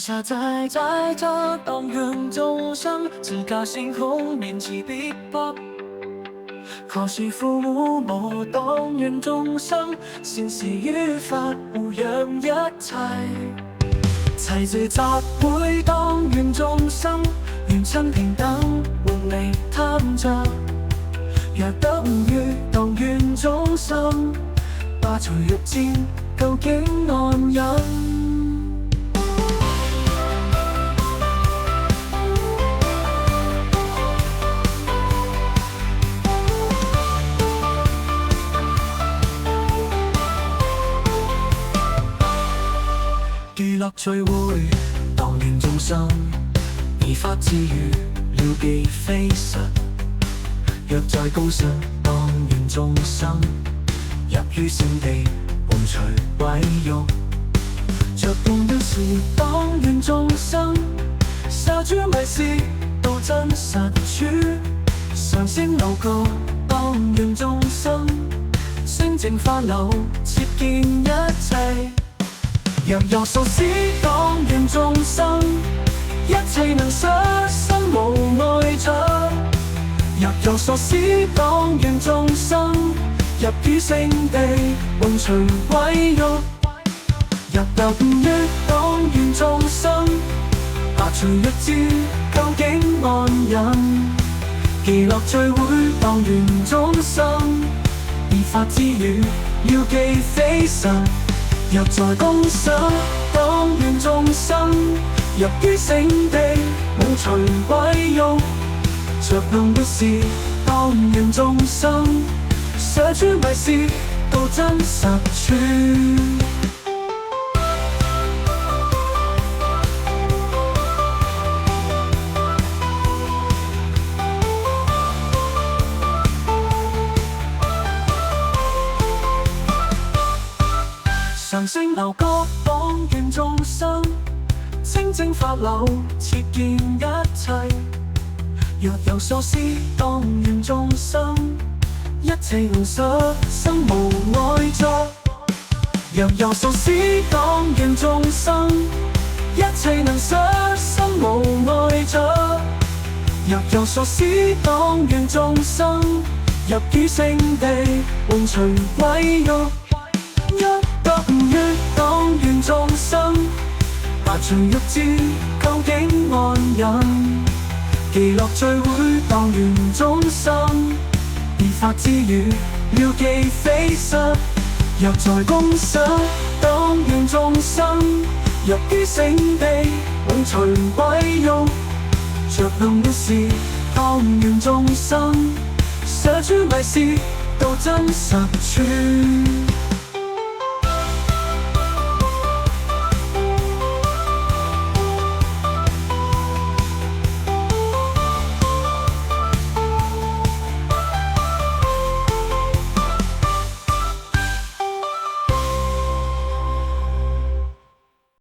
下在这当愿众生，自家星空面前必不。何時父母無當願眾生，善事於法護養一切。齊聚集會當願眾生，願親平等換嚟貪着。若得遇當願眾生，罷除欲戰，究竟安忍？娛樂聚會，當願眾生，以法自娛，了既非實。若在高山，當願眾生，入於聖地，換除毀辱。着動的是當願眾生，捨諸迷思，到真實處。上升樓閣，當願眾生，清淨法流，切見一切。若有數師當願眾生，一切能捨身無愛着。若有數師當願眾生，入於聖地，換除毀辱。若得遇當願眾生，罷除欲戰，究竟安忍？伎樂聚會當願眾生，以法自娛，了既非實。若在公室當願眾生，入於聖地，冇除毀辱。着動的是當願眾生，捨諸迷思，到真實處。上升樓閣當願眾生，清淨法流，切見一切。若有數師當願眾生，一切能捨身無愛着。若有數師當願眾生，一切能捨身無愛着。若有數師當願眾生，入於聖地，換除毀辱。得遇當願眾生，罷除欲戰，究竟安忍？伎樂聚會當願眾生，以法自娛，了既非實。若在公室當願眾生，入於聖地，換除毀辱。着動的是當願眾生，捨諸迷思，到真實處。